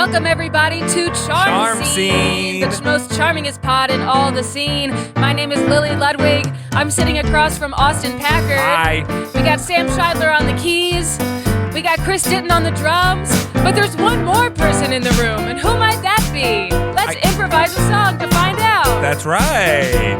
Welcome everybody to Charm Scene, the most charmingest pod in all the scene. My name is Lily Ludwig. I'm sitting across from Austin Packard. Hi. We got Sam Scheidler on the keys. We got Chris Ditton on the drums. But there's one more person in the room, and who might that be? Let's improvise a song to find out. That's right.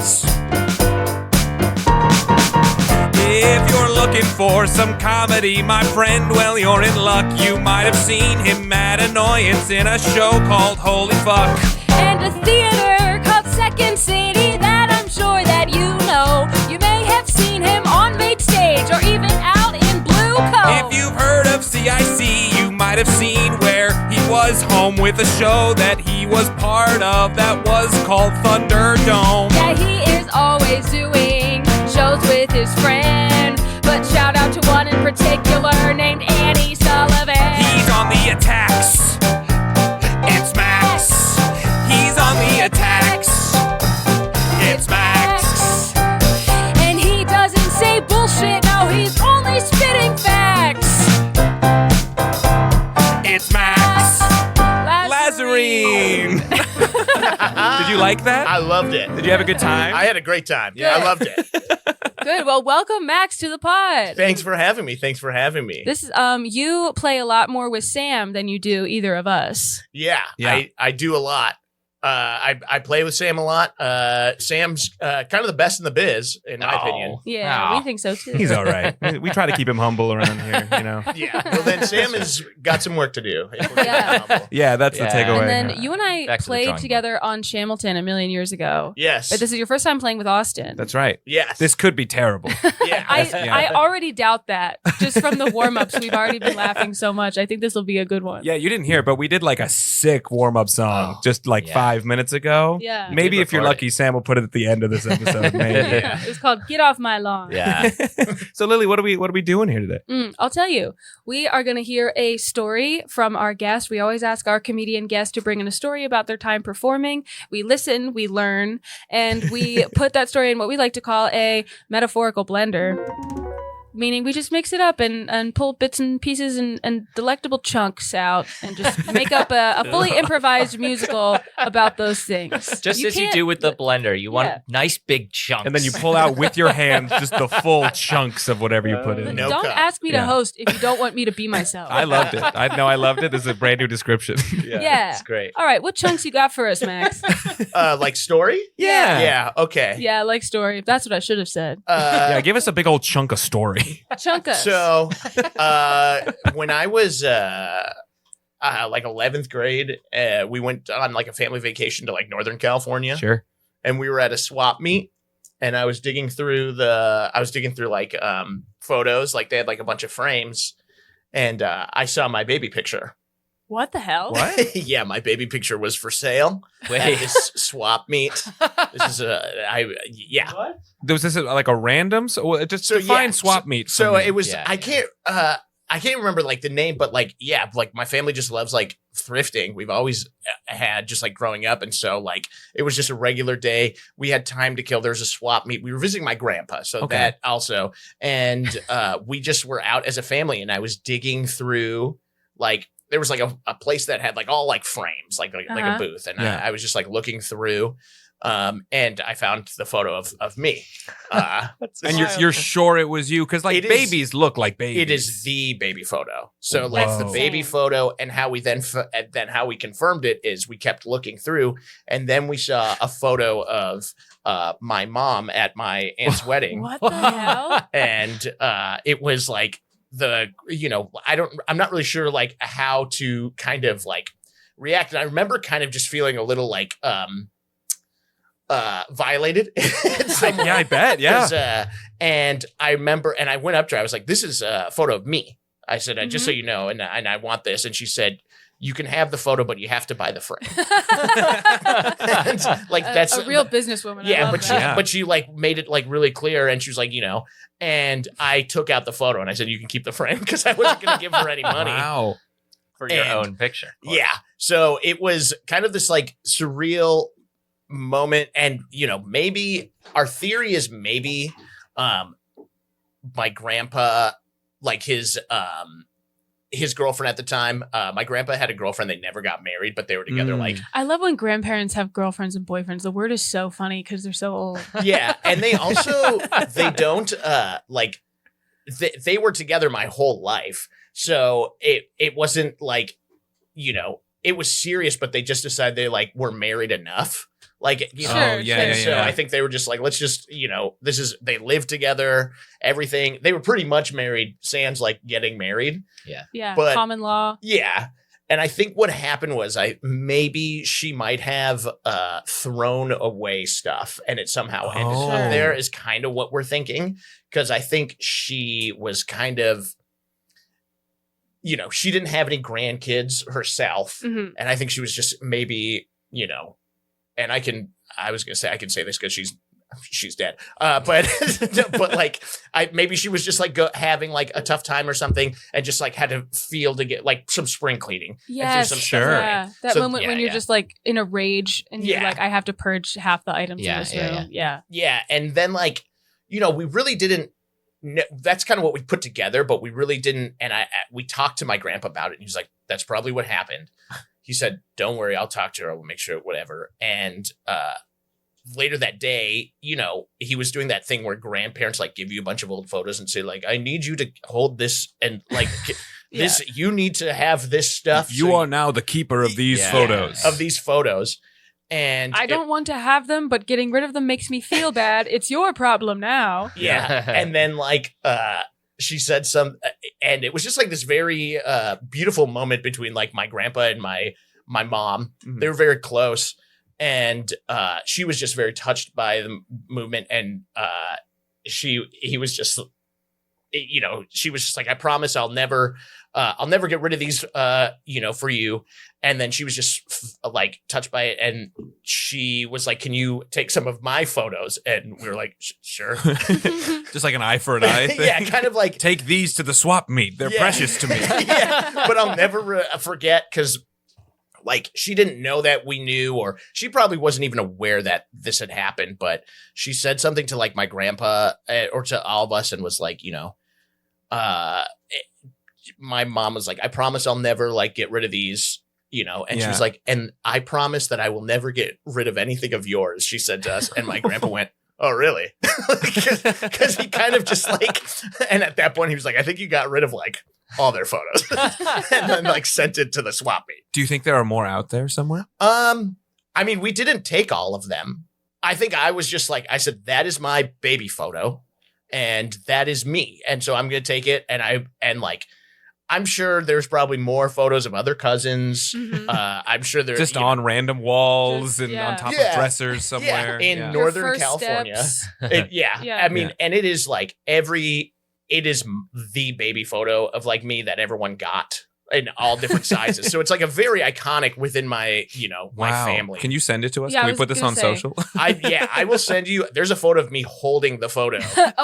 If you're looking for some comedy, my friend, well, you're in luck. You might have seen him at Annoyance in a show called Holy Fuck. And a theater called Second City that I'm sure that you know. You may have seen him on main stage or even out in Blue Coat. If you've heard of CIC, you might have seen where he was home with a show that he was part of that was called Thunderdome. Yeah, he is always doing shows with his friend. But shout out to one in particular named Annie Sullivan. He's on the attacks. It's Max. He's on the attacks. It's Max. And he doesn't say bullshit, no, he's only spitting facts. It's Max Lazerine. Did you like that? I loved it. Did you have a good time? I had a great time. Yeah, I loved it. Good. Well, welcome Max to the pod. Thanks for having me. This is you play a lot more with Sam than you do either of us. Yeah. I do a lot. I play with Sam a lot. Sam's kind of the best in the biz, in my opinion. Yeah, we think so too. He's all right. We try to keep him humble around here, you know. Yeah. Well, then Sam has got some work to do. Yeah, that's the takeaway. And then you and I played together on Shamilton a million years ago. Yes. But this is your first time playing with Austin. That's right. Yes. This could be terrible. Yeah. I already doubt that. Just from the warm-ups, we've already been laughing so much. I think this will be a good one. Yeah, you didn't hear it, but we did like a sick warm-up song just like 5 minutes ago. Yeah. Maybe if you're lucky, Sam will put it at the end of this episode. Maybe. Yeah. It's called Get Off My Lawn. Yeah. So Lily, what are we doing here today? I'll tell you. We are going to hear a story from our guest. We always ask our comedian guests to bring in a story about their time performing. We listen, we learn, and we put that story in what we like to call a metaphorical blender. Meaning we just mix it up and pull bits and pieces and delectable chunks out and just make up a fully improvised musical about those things. Just as you do with the blender. You want nice big chunks. And then you pull out with your hands just the full chunks of whatever you put in. No Don't cut. ask me to host if you don't want me to be myself. I loved it. I loved it. This is a brand new description. Yeah. It's great. All right, what chunks you got for us, Max? Like story? Yeah. Yeah. Okay. Yeah, like story. That's what I should have said. Yeah, give us a big old chunk of story. Chunk us. So, when I was like 11th grade, we went on like a family vacation to like Northern California. Sure. And we were at a swap meet, and I was digging through like photos, like they had like a bunch of frames, and I saw my baby picture. What the hell? What? Yeah, my baby picture was for sale at Wait. this swap meet. This is What? Was this like a random? So just define swap meet. So it was. Yeah. I can't remember like the name, but like like my family just loves like thrifting. We've always had just like growing up, and so like it was just a regular day. We had time to kill. There's a swap meet. We were visiting my grandpa, so that also, and we just were out as a family, and I was digging through like. There was like a place that had like all like frames, like a booth. And I was just like looking through and I found the photo of me. And you're sure it was you? Because like babies look like babies. It is the baby photo. So like the baby photo, and how we then how we confirmed it is we kept looking through, and then we saw a photo of my mom at my aunt's wedding. What the hell? And it was like, I'm not really sure like how to kind of like react. And I remember kind of just feeling a little like violated. Yeah, I bet. Yeah. And I remember, and I went up to her, I was like, this is a photo of me. I said, just so you know, and I want this. And she said, you can have the photo, but you have to buy the frame. And, like that's a real businesswoman. Yeah, I love but she like made it like really clear, and she was like, and I took out the photo and I said, you can keep the frame, because I wasn't going to give her any money. Wow. For your own picture. Yeah. So it was kind of this like surreal moment, and maybe our theory is maybe my grandpa, like his his girlfriend at the time. My grandpa had a girlfriend. They never got married, but they were together like. I love when grandparents have girlfriends and boyfriends. The word is so funny because they're so old. Yeah, and they also they don't like they were together my whole life, so it wasn't like, you know, it was serious, but they just decided they like were married enough. Like, you know, so I think they were just like, let's just, you know, they live together, everything. They were pretty much married, sans like getting married. Yeah. But, common law. Yeah. And I think what happened was maybe she might have thrown away stuff and it somehow ended up there is kind of what we're thinking. Because I think she was kind of, you know, she didn't have any grandkids herself. And I think she was just maybe, you know, and I can say this because she's dead. But like maybe she was just like having like a tough time or something and just like had to feel to get like some spring cleaning. Yes, Yeah. That moment when you're just like in a rage and you're like, I have to purge half the items in this room. Yeah. And then like, you know, we really didn't. That's kind of what we put together, but we really didn't. And we talked to my grandpa about it, and he was like, "That's probably what happened." He said, "Don't worry, I'll talk to her. We'll make sure, whatever." And later that day, you know, he was doing that thing where grandparents like give you a bunch of old photos and say like, "I need you to hold this and like this. You need to have this stuff. You are now the keeper of these photos. Of these photos." And I don't want to have them, but getting rid of them makes me feel bad. It's your problem now. Yeah. And then like she said and it was just like this very beautiful moment between like my grandpa and my mom. They were very close, and she was just very touched by the movement, and he was just, you know, she was just like, "I promise I'll never get rid of these, you know, for you." And then she was just like touched by it. And she was like, "Can you take some of my photos?" And we were like, "Sure." Just like an eye for an eye thing. Yeah, kind of like. Take these to the swap meet. They're precious to me. Yeah, but I'll never forget, because like she didn't know that we knew, or she probably wasn't even aware that this had happened. But she said something to like my grandpa or to all of us and was like, you know, my mom was like, "I promise I'll never like get rid of these, you know." And she was like, "And I promise that I will never get rid of anything of yours," she said to us. And my grandpa went, "Oh, really?" Because he kind of just like, and at that point he was like, "I think you got rid of like all their photos," and then like sent it to the swap meet. Do you think there are more out there somewhere? I mean, we didn't take all of them. I think I was just like, I said, "That is my baby photo, and that is me, and so I'm gonna take it." And like, I'm sure there's probably more photos of other cousins. I'm sure there's just on random walls and on top of dressers somewhere in Northern California. I mean, and it is like it is the baby photo of like me that everyone got in all different sizes. So it's like a very iconic within my, you know, my family. Can you send it to us? Yeah, Can we put this on social? I will send you. There's a photo of me holding the photo. That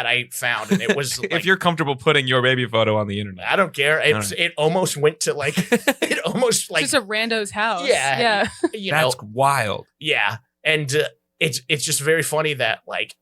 I found, and it was. Like, if you're comfortable putting your baby photo on the internet, I don't care. It almost went to like it almost like just a rando's house. Yeah. You know, that's wild. Yeah, and it's just very funny that like,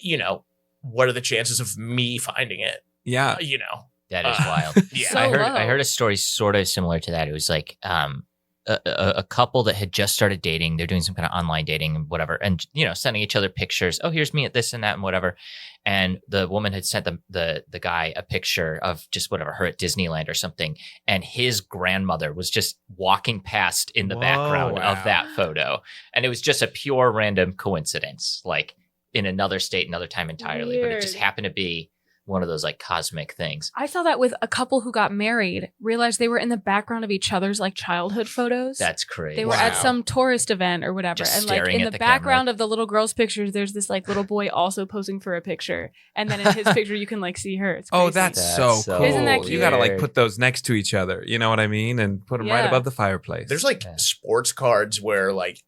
you know, what are the chances of me finding it? Yeah, you know. That is wild. Yeah, so I heard a story sort of similar to that. It was like a couple that had just started dating. They're doing some kind of online dating and whatever, and you know, sending each other pictures. "Oh, here's me at this and that and whatever." And the woman had sent the guy a picture of just whatever, her at Disneyland or something, and his grandmother was just walking past in the background of that photo, and it was just a pure random coincidence, like in another state, another time entirely, but it just happened to be one of those like cosmic things. I saw that with a couple who got married, realized they were in the background of each other's like childhood photos. That's crazy. They were at some tourist event or whatever. Just and like staring in at the the background camera. of the little girl's pictures, there's this like little boy also posing for a picture. And then in his picture, you can like see her. It's crazy. Oh, that's so cool. Isn't that cute? You got to like put those next to each other. You know what I mean? And put them right above the fireplace. There's like sports cards where like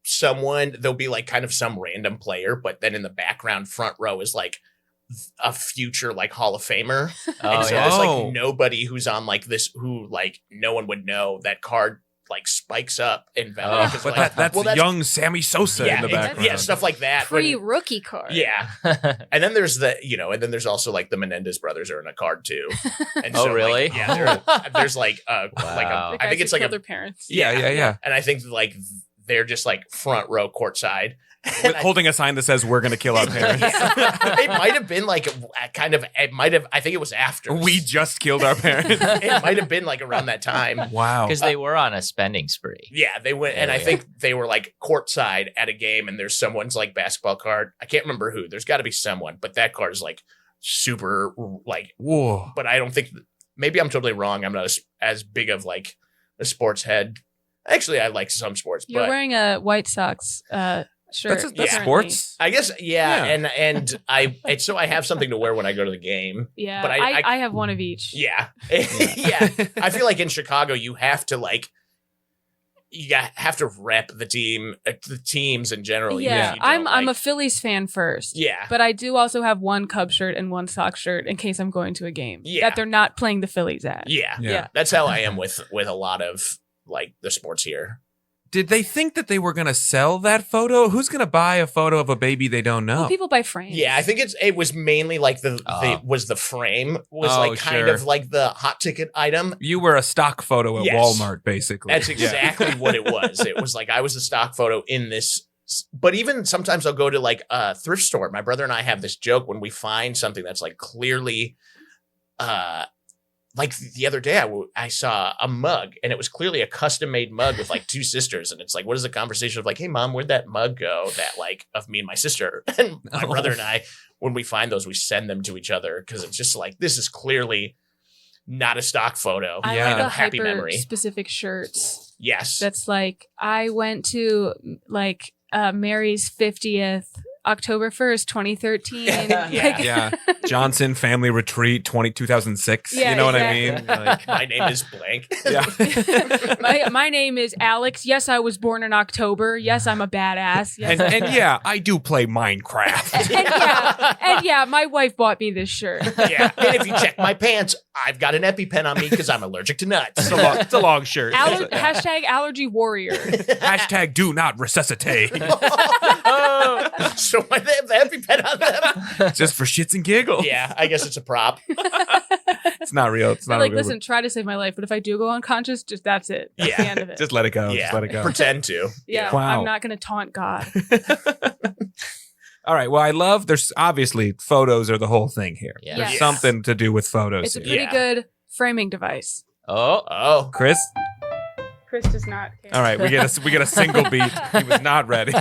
someone, there'll be like kind of some random player, but then in the background front row is like a future like Hall of Famer. And so there's like nobody who's on like this who like no one would know. That card like spikes up in value. 'cause, But like, that's young Sammy Sosa in the background. Yeah, stuff like that. Free rookie card. Yeah. And then there's there's also like the Menendez brothers are in a card too. And Oh, really? Like, yeah, there's like Wow. The I think guys it's who like killed a their parents. Yeah. and I think like they're just like front row courtside. With holding a sign that says "We're gonna kill our parents." It might have been like I think it was after. We just killed our parents. It might have been like around that time. Wow. Because they were on a spending spree. Yeah, they went, and I think they were like courtside at a game, and there's someone's like basketball card. I can't remember who. There's got to be someone, but that card is like super like. Whoa. But I don't think. Maybe I'm totally wrong. I'm not as big of like a sports head. Actually, I like some sports, You're but wearing a White Sox shirt. That's Yeah. sports. I guess Yeah. and so I have something to wear when I go to the game. Yeah, But I have one of each. Yeah. Yeah. I feel like in Chicago you have to like have to rep the teams in general. even if Yeah, you don't, I'm a like- Phillies fan first. Yeah. But I do also have one Cubs shirt and one Sox shirt in case I'm going to a game Yeah. that they're not playing the Phillies at. Yeah. Yeah. That's how I am with a lot of like the sports here. Did they think that they were gonna sell that photo? Who's gonna buy a photo of a baby they don't know? Well, people buy frames. Yeah, I think it was mainly like the frame was Oh, like kind sure. of like the hot ticket item. You were a stock photo at Yes. Walmart, basically. That's exactly what it was. It was like I was a stock photo in this. But even sometimes I'll go to like a thrift store. My brother and I have this joke when we find something that's like clearly, like the other day I saw a mug and it was clearly a custom made mug with like two sisters. And it's like, what is the conversation of like, hey mom, where'd that mug go? That like of me and my sister and my brother and I, when we find those, we send them to each other. Cause it's just like, this is clearly not a stock photo. I Yeah. like the Happy hyper memory. specific shirts. Yes. That's like I went to like Mary's 50th, October 1st, 2013. Yeah. Like, Yeah. Johnson Family Retreat 2006. Yeah, you know exactly. what I mean? Like, My name is blank. yeah. my name is Alex. Yes, I was born in October. Yes, I'm a badass. Yes, and yeah, I do play Minecraft. and yeah, my wife bought me this shirt. Yeah. And if you check my pants, I've got an EpiPen on me because I'm allergic to nuts. It's a long shirt. Hashtag allergy warrior. Hashtag do not resuscitate. So why they have the EpiPen on them? Just for shits and giggles. Yeah, I guess it's a prop. It's not real. It's They're not like, real. listen, try to save my life, but if I do go unconscious, just that's it. That's Yeah. the end of it. Just let it go. Yeah, Just let it go. pretend to. yeah, Wow. I'm not going to taunt God. All right. Well, there's obviously photos are the whole thing here. Yeah. There's Yes. something to do with photos. It's a here. pretty good framing device. Oh, Oh, Chris? Chris does not care. All right, we get a single beat. He was not ready.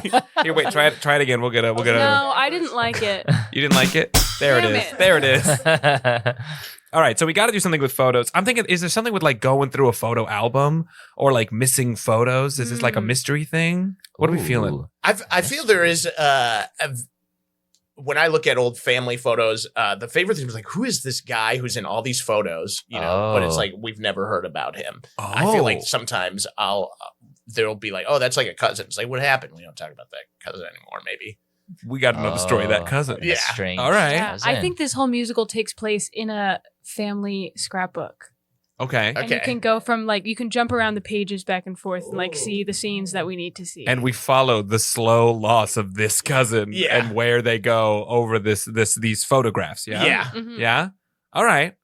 Here, wait, try it again. We'll get a No, I didn't like it. You didn't like it? There Damn it is. it. There it is. All right, so we got to do something with photos. I'm thinking, is there something with like going through a photo album or like missing photos? Is this like a mystery thing? What are we feeling? Ooh. I feel there is when I look at old family photos, the favorite thing was like, who is this guy who's in all these photos? You know, but it's Oh. like we've never heard about him. Oh. I feel like sometimes there'll be like, oh, that's like a cousin. It's like, what happened? We don't talk about that cousin anymore. Maybe. We got another story of that cousin. Like a Yeah. strange All right. Yeah, I cousin. think this whole musical takes place in a family scrapbook. Okay. And you Okay. can go from like, you can jump around the pages back and forth and like see the scenes that we need to see. And we follow the slow loss of this cousin Yeah. and where they go over these photographs. Yeah. Yeah. Mhm. Yeah. All right.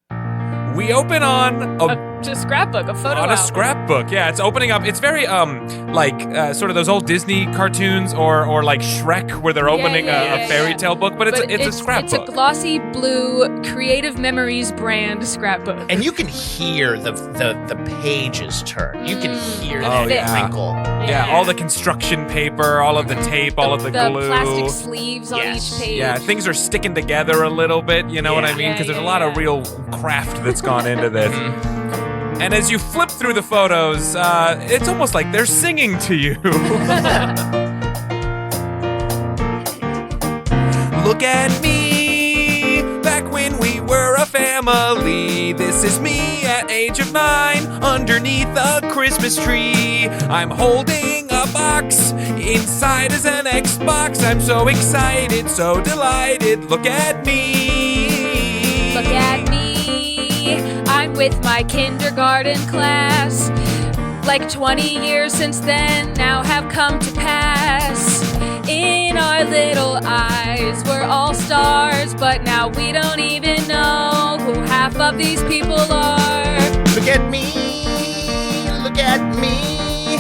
We open on Just scrapbook, a photo on a album. scrapbook. Yeah, it's opening up. It's very sort of those old Disney cartoons or like Shrek where they're opening a fairy tale book, but it's a scrapbook. It's a glossy blue Creative Memories brand scrapbook. And you can hear the pages turn. You can hear Oh, that yeah. crinkle. yeah, all the construction paper, all of the tape, all of the glue. plastic sleeves on Yes. each page. Yeah, things are sticking together a little bit, you know what I Yeah. mean? Because Yeah, there's a yeah, lot of yeah. real craft that's gone into this. Mhm. And as you flip through the photos, it's almost like they're singing to you. Look at me, back when we were a family. This is me at age of 9, underneath a Christmas tree. I'm holding a box, inside is an Xbox. I'm so excited, so delighted. Look at me. Look at me. I'm with my kindergarten class. Like 20 years since then now have come to pass. In our little eyes, we're all stars, but now we don't even know who half of these people are. Look at me, look at me.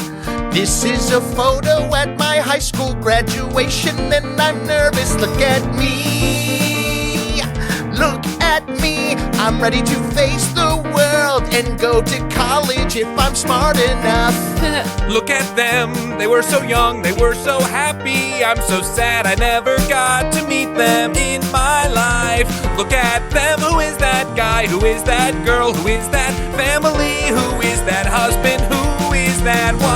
This is a photo at my high school graduation, and I'm nervous. Look at me, look at me. I'm ready to face the world and go to college if I'm smart enough. Look at them, they were so young, they were so happy. I'm so sad I never got to meet them in my life. Look at them, who is that guy? Who is that girl? Who is that family? Who is that husband? Who is that wife?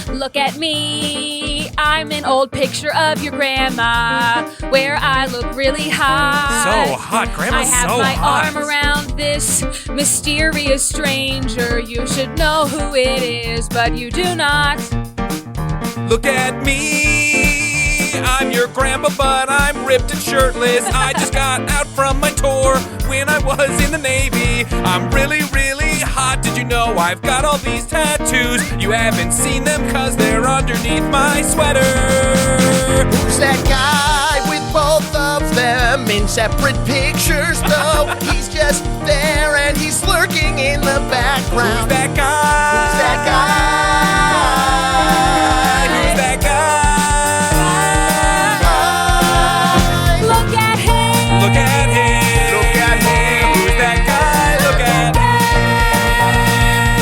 Look at me, I'm an old picture of your grandma, where I look really hot. So hot, Grandma's I have so my hot. arm around this mysterious stranger. You should know who it is, but you do not. Look at me, I'm your grandpa, but I'm ripped and shirtless. I just got out from my tour when I was in the Navy. I'm really, really hot. Did you know I've got all these tattoos? You haven't seen them cause they're underneath my sweater. Who's that guy with both of them in separate pictures though? He's just there and he's lurking in the background. Who's that guy? Who's that guy? Who's that guy? Look at him. Look at him. Look at him. Who's that guy? Look at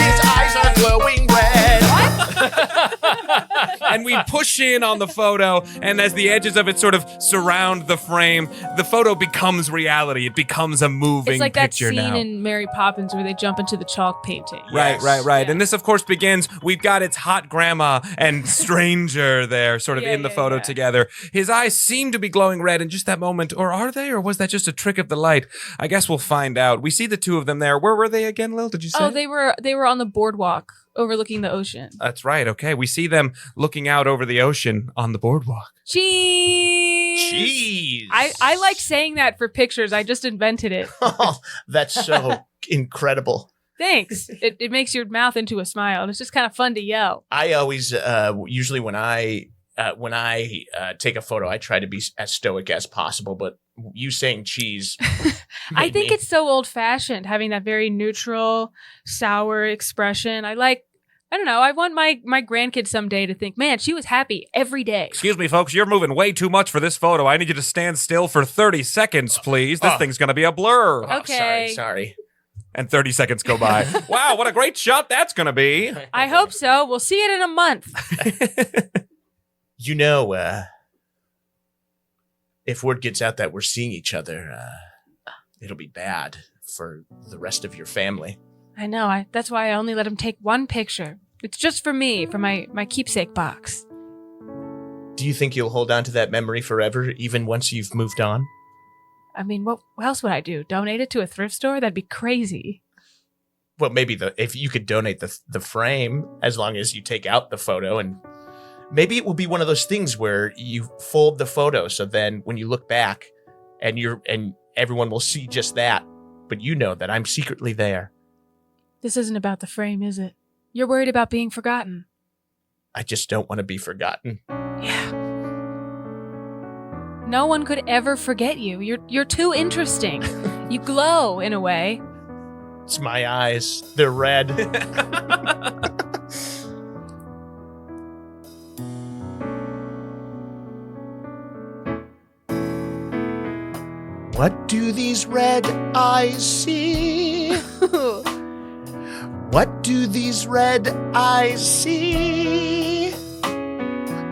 His eyes are glowing red. And we push in on the photo, and as the edges of it sort of surround the frame, the photo becomes reality. It becomes a moving It's like that picture scene now. in Mary Poppins where they jump into the chalk painting. Right, Yes. right. Yeah. And this, of course, begins. We've got its hot grandma and stranger there, sort of Yeah, in the yeah, photo yeah. together. His eyes seem to be glowing red in just that moment, or are they? Or was that just a trick of the light? I guess we'll find out. We see the two of them there. Where were they again, Lil? Did you say? Oh, they were on the boardwalk overlooking the ocean. That's right. Okay, we see them looking out over the ocean on the boardwalk. Cheese. Jeez. I like saying that for pictures. I just invented it. Oh, that's so incredible. Thanks. It makes your mouth into a smile, and it's just kind of fun to yell. I always, usually when I take a photo, I try to be as stoic as possible. But you saying cheese, I think it's so old-fashioned, having that very neutral, sour expression. I don't know. I want my grandkids someday to think, man, she was happy every day. Excuse me, folks. You're moving way too much for this photo. I need you to stand still for 30 seconds, please. This thing's going to be a blur. Oh, Okay. sorry. And 30 seconds go by. Wow, what a great shot that's going to be. I hope so. We'll see it in a month. You know, if word gets out that we're seeing each other, it'll be bad for the rest of your family. I know. That's why I only let him take one picture. It's just for me, for my keepsake box. Do you think you'll hold on to that memory forever, even once you've moved on? I mean, what else would I do? Donate it to a thrift store? That'd be crazy. Well, maybe if you could donate the frame, as long as you take out the photo, and maybe it will be one of those things where you fold the photo, so then when you look back, and everyone will see just that, but you know that I'm secretly there. This isn't about the frame, is it? You're worried about being forgotten. I just don't want to be forgotten. Yeah. No one could ever forget you. You're too interesting. You glow in a way. It's my eyes. They're red. What do these red eyes see? What do these red eyes see?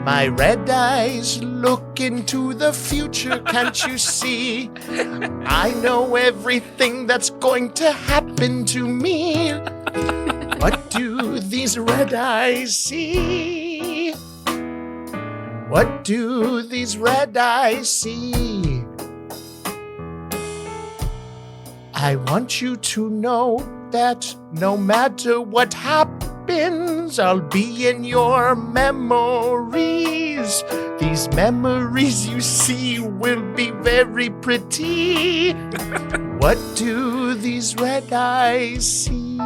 My red eyes look into the future, can't you see? I know everything that's going to happen to me. What do these red eyes see? What do these red eyes see? I want you to know that no matter what happens, I'll be in your memories. These memories you see will be very pretty. What do these red eyes see?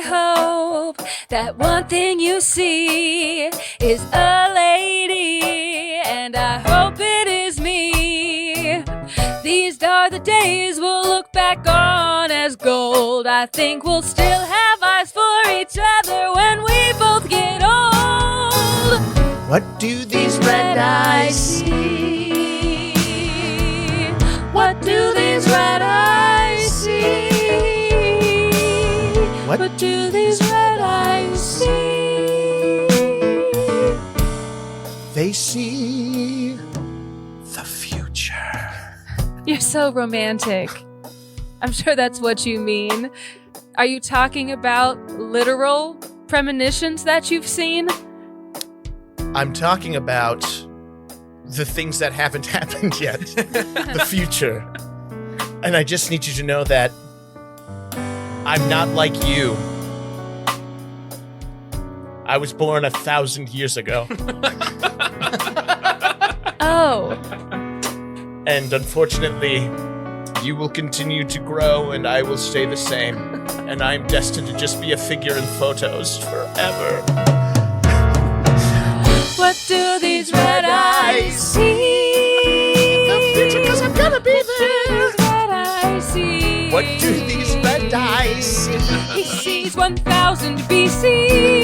hope that one thing you see is a lady, and I hope it is me. These are the days we'll look back on as gold. I think we'll still have eyes for each other when we both get old. What do these red eyes see? What do these red eyes see? What do these red eyes see? They see the future. You're so romantic. I'm sure that's what you mean. Are you talking about literal premonitions that you've seen? I'm talking about the things that haven't happened yet. The future. And I just need you to know that I'm not like you. I was born 1,000 years ago. Oh. And unfortunately, you will continue to grow and I will stay the same. And I'm destined to just be a figure in photos forever. What do these red eyes see? The future, 'cause I'm gonna be there. What do these red eyes see? What do these red eyes see? He sees 1000 BC.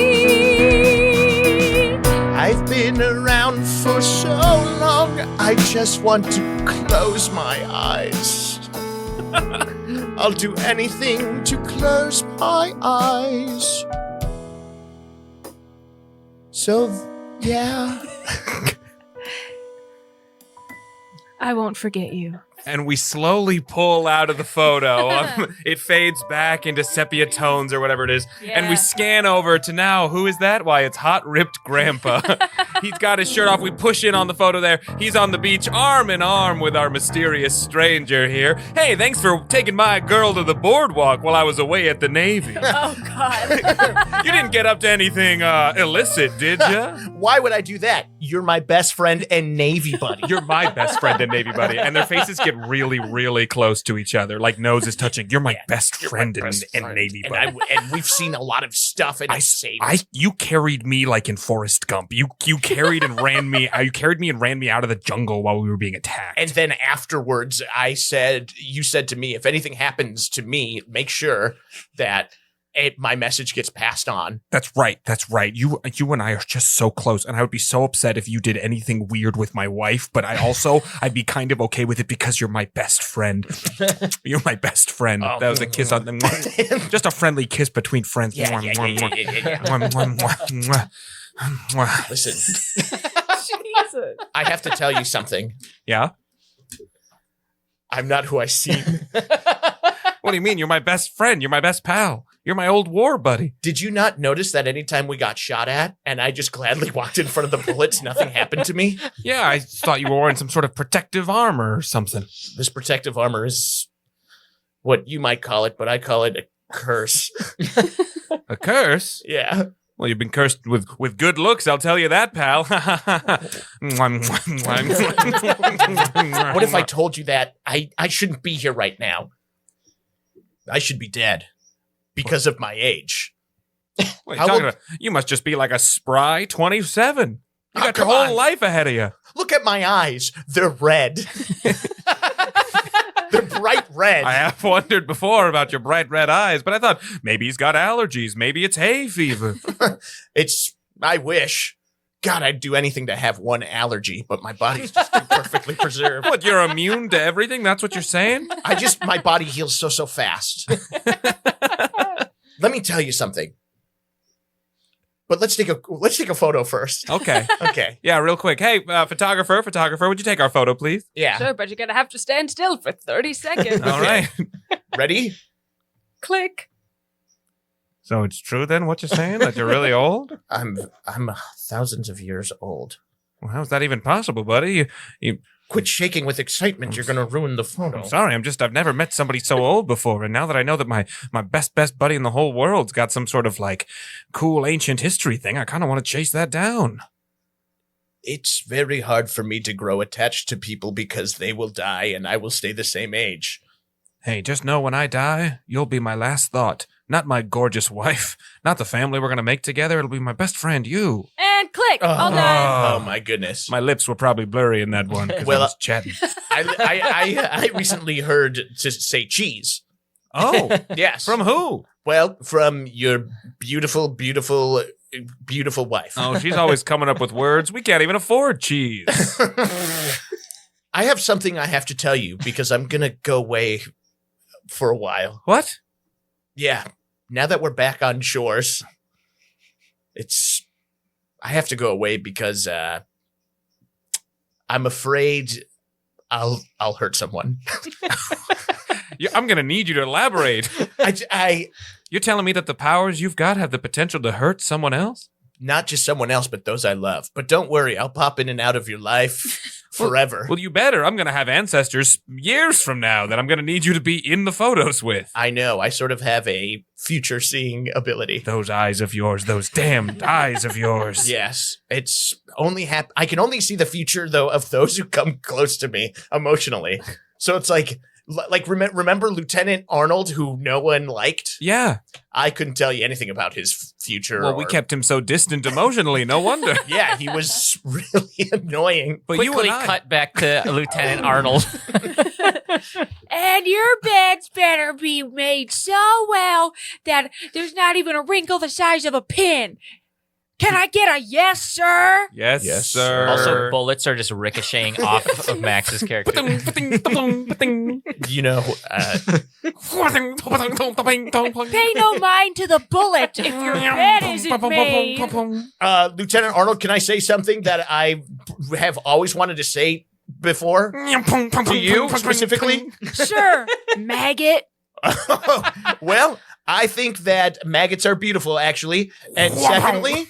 I've been around for so long, I just want to close my eyes. I'll do anything to close my eyes. So, yeah. I won't forget you. And we slowly pull out of the photo. It fades back into sepia tones or whatever it is. And we scan over to now, who is that? Why, it's Hot Ripped Grandpa. He's got his shirt off. We push in on the photo there. He's on the beach, arm in arm with our mysterious stranger here. Hey, thanks for taking my girl to the boardwalk while I was away at the Navy. Oh, God. You didn't get up to anything illicit, did ya? Why would I do that? You're my best friend and Navy buddy. You're my best friend and Navy buddy. And their faces get really, really close to each other, like noses touching. You're my best friend and Navy buddy. And we've seen a lot of stuff, and You carried me like in Forrest Gump. You carried and ran me. You carried me and ran me out of the jungle while we were being attacked. And then afterwards, you said to me, if anything happens to me, make sure that my message gets passed on. That's right. You and I are just so close, and I would be so upset if you did anything weird with my wife, but I'd be kind of okay with it because you're my best friend. You're my best friend. Oh. That was a kiss on them. Just a friendly kiss between friends. Yeah. Listen, Jesus. I have to tell you something. Yeah? I'm not who I seem. What do you mean? You're my best friend. You're my best pal. You're my old war buddy. Did you not notice that anytime we got shot at and I just gladly walked in front of the bullets, nothing happened to me? Yeah, I thought you were wearing some sort of protective armor or something. This protective armor is what you might call it, but I call it a curse. A curse? Yeah. Well, you've been cursed with good looks, I'll tell you that, pal. What if I told you that I shouldn't be here right now? I should be dead because of my age. What are you talking about? You must just be like a spry 27. You got your whole life ahead of you. Look at my eyes. They're red. They're bright red. I have wondered before about your bright red eyes, but I thought maybe he's got allergies. Maybe it's hay fever. I wish. God, I'd do anything to have one allergy, but my body's just been perfectly preserved. What, you're immune to everything? That's what you're saying? My body heals so fast. Let me tell you something. But let's take a photo first. Okay. Okay. Yeah, real quick. Hey, photographer, would you take our photo, please? Yeah. Sure, but you're going to have to stand still for 30 seconds. All right. Ready? Click. So it's true then what you're saying, that you're really old? I'm thousands of years old. Well, how's that even possible, buddy? You Quit shaking with excitement. You're going to ruin the photo. I'm sorry. I've never met somebody so old before. And now that I know that my best buddy in the whole world's got some sort of like cool ancient history thing, I kind of want to chase that down. It's very hard for me to grow attached to people because they will die and I will stay the same age. Hey, just know when I die, you'll be my last thought. Not my gorgeous wife. Not the family we're going to make together. It'll be my best friend, you. And click. All done. Oh, my goodness. My lips were probably blurry in that one because Well, I was chatting. I recently heard to say cheese. Oh, Yes. from who? Well, from your beautiful, beautiful, beautiful wife. Oh, she's always coming up with words. We can't even afford cheese. I have something I have to tell you because I'm going to go away for a while. What? Yeah. Now that we're back on shores, I have to go away because I'm afraid I'll hurt someone. I'm going to need you to elaborate. You're telling me that the powers you've got have the potential to hurt someone else? Not just someone else, but those I love. But don't worry, I'll pop in and out of your life forever. Well, you better. I'm going to have ancestors years from now that I'm going to need you to be in the photos with. I know. I sort of have a future seeing ability. Those eyes of yours, those damned eyes of yours. Yes. It's only I can only see the future, though, of those who come close to me emotionally. So it's like remember Lieutenant Arnold, who no one liked? Yeah. I couldn't tell you anything about his future. Well, we kept him so distant emotionally. No wonder. Yeah, he was really annoying. But Quickly you and I, cut back to Lieutenant Arnold. And your beds better be made so well that there's not even a wrinkle the size of a pin. Can I get a yes, sir? Yes, Yes, sir. Also, bullets are just ricocheting off of Max's character. You know, Pay no mind to the bullet if your bed isn't made. Lieutenant Arnold, can I say something that I have always wanted to say before? To you, specifically? Sure, maggot. Well, I think that maggots are beautiful, actually. And secondly,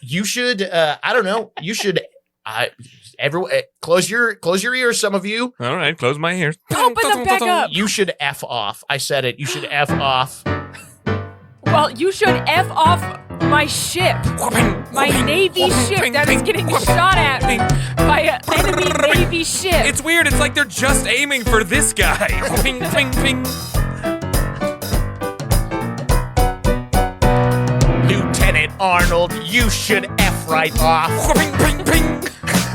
you should, I don't know, you should, close your ears, some of you. All right, close my ears. Open them back up. You should F off. I said it. You should F off. Well, you should F off my ship. My Navy ship that is getting shot at by an enemy Navy ship. It's weird. It's like they're just aiming for this guy. Ping, ping, ping. Lieutenant Arnold, you should F right off. Ping, ping, ping.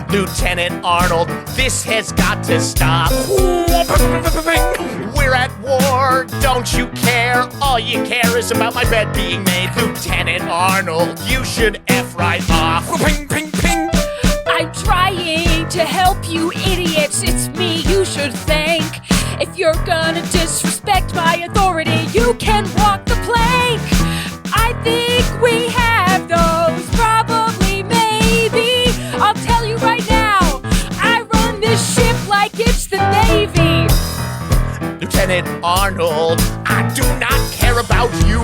Lieutenant Arnold, this has got to stop. We're at war, don't you care? All you care is about my bed being made. Lieutenant Arnold, you should F right off. Ping, ping, ping. I'm trying to help you idiots. It's me you should thank. If you're gonna disrespect my authority, you can walk the plank. I think we have those, probably, maybe. I'll tell you right now, I run this ship like it's the Navy. Lieutenant Arnold, I do not care about you.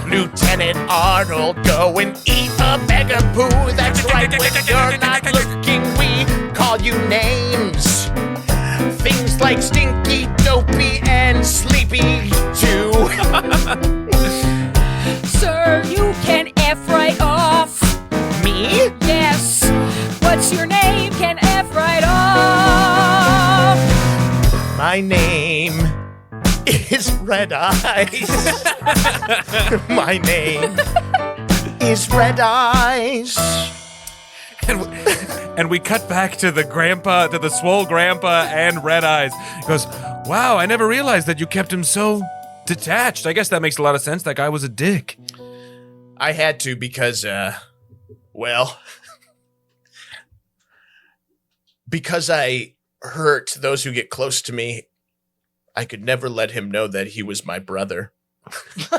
Lieutenant Arnold, go and eat a bag of poo. That's right, when you're not looking, we call you names. Things like stinky, dopey, and sleepy, too. Sir, you can F right off. Me? Yes. What's your name? Can F right off. My name is Red Eyes. My name is Red Eyes. And we cut back to the swole grandpa and Red Eyes. He goes, wow, I never realized that you kept him so detached. I guess that makes a lot of sense. That guy was a dick. I had to because, because I hurt those who get close to me, I could never let him know that he was my brother. Because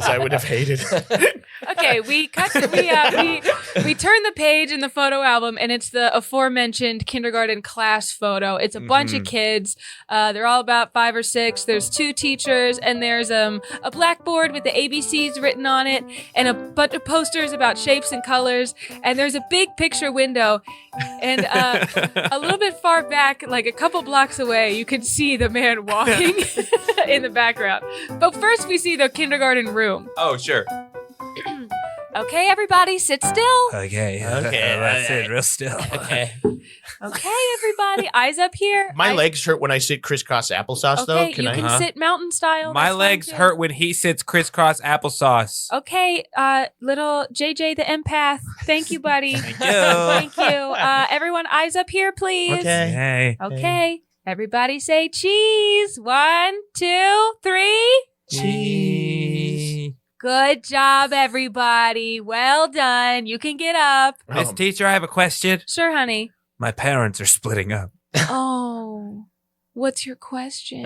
I would have hated it. Okay, we turn the page in the photo album, and it's the aforementioned kindergarten class photo. It's a bunch of kids. They're all about 5 or 6. There's 2 teachers, and there's a blackboard with the ABCs written on it, and a bunch of posters about shapes and colors. And there's a big picture window, and a little bit far back, like a couple blocks away, you can see the man walking in the background. But first, we see the kindergarten room. Oh, sure. Okay, everybody, sit still. Okay. Okay, That's it. Real still. Okay. Okay, everybody, eyes up here. My legs hurt when I sit crisscross applesauce, though. Okay, Can you I? can sit mountain style. My that's fine, legs too. hurt when he sits crisscross applesauce. Okay, little JJ the empath. Thank you, buddy. Thank you. Thank you. Everyone, eyes up here, please. Okay. Hey. Okay. Everybody say cheese. 1, 2, 3. Cheese. Good job, everybody. Well done. You can get up. Miss Teacher, I have a question. Sure, honey. My parents are splitting up. Oh, what's your question?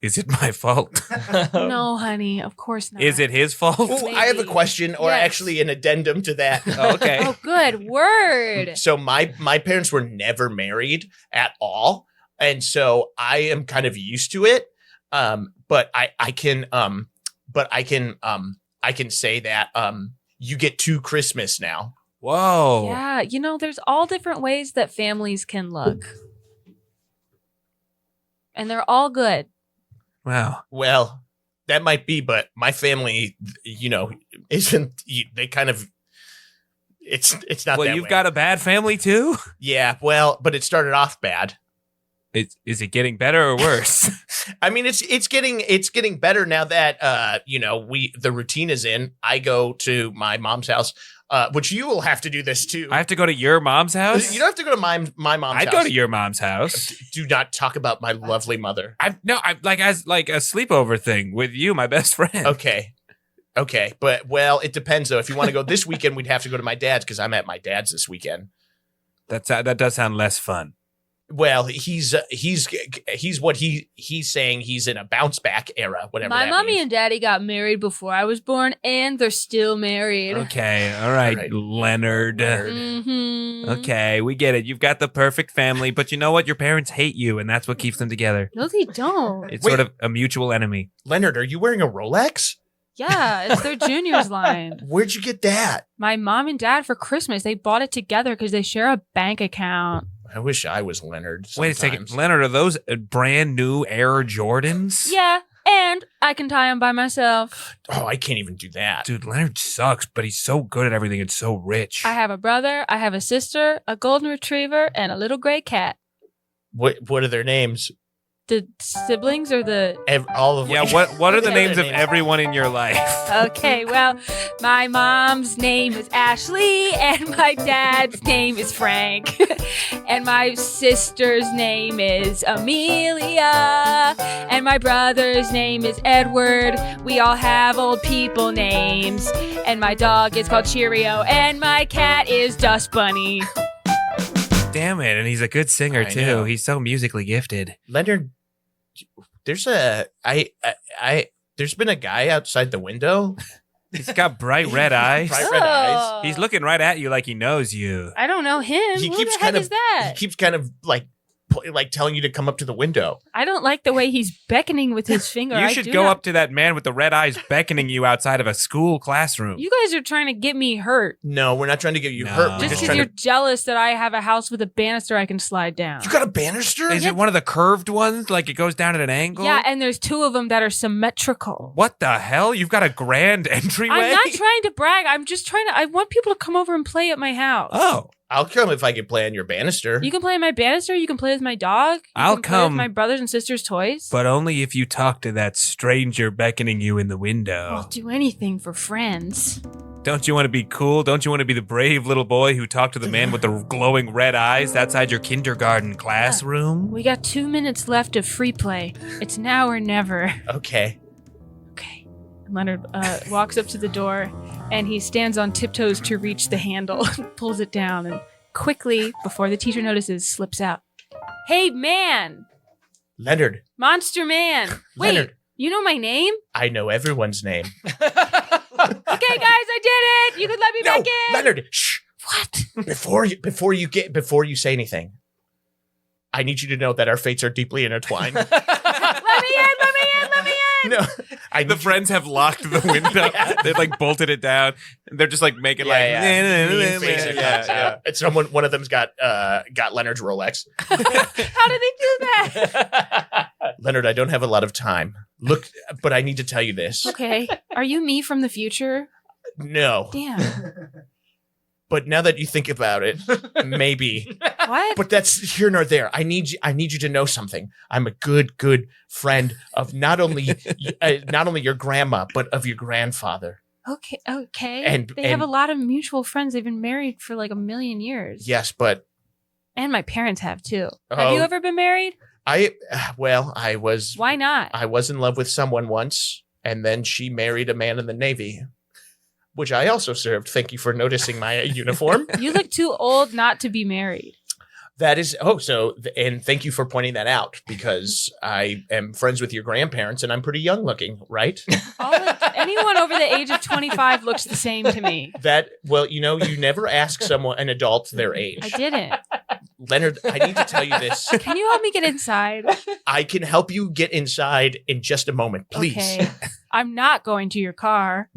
Is it my fault? No, honey, of course not. Is it his fault? Ooh, I have a question, or Yes. actually an addendum to that. Oh, okay. Oh, good word. So my parents were never married at all, and so I am kind of used to it. But I can say that you get 2 Christmas now. Whoa. Yeah, there's all different ways that families can look. And they're all good. Wow. Well, that might be, but my family, isn't. They kind of. It's not. Well, that you've way. got a bad family too? Yeah. Well, but it started off bad. Is it getting better or worse? I mean, it's getting better now that the routine is in. I go to my mom's house, which you will have to do this too. I have to go to your mom's house? You don't have to go to my mom's house. I'd go to your mom's house. Do not talk about my lovely mother. I'm as like a sleepover thing with you, my best friend. Okay, but it depends though. If you want to go this weekend, we'd have to go to my dad's because I'm at my dad's this weekend. That does sound less fun. Well, he's what he's saying. He's in a bounce back era, whatever. My that mommy means. and daddy got married before I was born, and they're still married. Okay, all right, All right. Leonard. Mm-hmm. Okay, we get it. You've got the perfect family, but you know what? Your parents hate you, and that's what keeps them together. No, they don't. It's Wait. sort of a mutual enemy. Leonard, are you wearing a Rolex? Yeah, it's their juniors line. Where'd you get that? My mom and dad for Christmas, they bought it together because they share a bank account. I wish I was Leonard. Wait a sometimes. second, Leonard, are those brand new Air Jordans? Yeah, and I can tie them by myself. Oh, I can't even do that. Dude, Leonard sucks, but he's so good at everything and so rich. I have a brother, I have a sister, a golden retriever, and a little gray cat. What are their names? The siblings or the... All of Yeah, what are the Yeah, names their of names. everyone in your life? Okay, well, my mom's name is Ashley, and my dad's name is Frank, and my sister's name is Amelia, and my brother's name is Edward. We all have old people names, and my dog is called Cheerio, and my cat is Dust Bunny. Damn it, and he's a good singer I too. know. He's so musically gifted. Leonard, there's been a guy outside the window. He's got bright red eyes. Bright red eyes. Oh. He's looking right at you like he knows you. I don't know him. He Who keeps the heck kind of is that? He keeps kind of like telling you to come up to the window. I don't like the way he's beckoning with his finger. You I should do go not- up to that man with the red eyes beckoning you outside of a school classroom. You guys are trying to get me hurt. No, we're not trying to get you No. hurt. We're Just just because trying you're to. jealous that I have a house with a banister I can slide down. You got a banister? Is it one of the curved ones? Like it goes down at an angle? Yeah, and there's 2 of them that are symmetrical. What the hell? You've got a grand entryway? I'm not trying to brag. I'm just trying to. I want people to come over and play at my house. Oh, I'll come if I can play on your banister. You can play on my banister. You can play with my dog. You I'll can play with come. my brothers and sisters' toys. but only if you talk to that stranger beckoning you in the I'll window. do anything for friends. Don't you want to be cool? Don't you want to be the brave little boy who talked to the man with the glowing red eyes outside your kindergarten classroom? We got 2 minutes left of free play. It's now or never. Okay. Okay. Leonard walks up to the door and he stands on tiptoes to reach the handle, pulls it down, and quickly, before the teacher notices, slips out. Hey, man! Leonard. Monster man! Wait, Leonard. you know my name? I know everyone's name. Okay, guys, I did it! You can let me No, back in! Leonard. Shh. What? Before you say anything, I need you to know that our fates are deeply intertwined. Let me in! Let me in! Let me in! No, I The need friends have locked the window. They've like bolted it down. They're just like making like Mean faces. yeah. And one of them's got Leonard's Rolex. How did they do that? Leonard, I don't have a lot of time. Look, but I need to tell you this. Okay. Are you me from the future? No. Damn. But now that you think about it, maybe. What? But that's here nor there. I need you to know something. I'm a good friend of not only your grandma, but of your grandfather. Okay. And they have a lot of mutual friends. They've been married for like 1,000,000 years. Yes, but and my parents have too. Have you ever been married? I was. Why not? I was in love with someone once, and then she married a man in the Navy, which I also served. Thank you for noticing my uniform. You look too old not to be married. That is, and thank you for pointing that out, because I am friends with your grandparents and I'm pretty young looking, right? Anyone over the age of 25 looks the same to me. You never ask an adult their age. I didn't. Leonard, I need to tell you this. Can you help me get inside? I can help you get inside in just a moment, please. Okay. I'm not going to your car.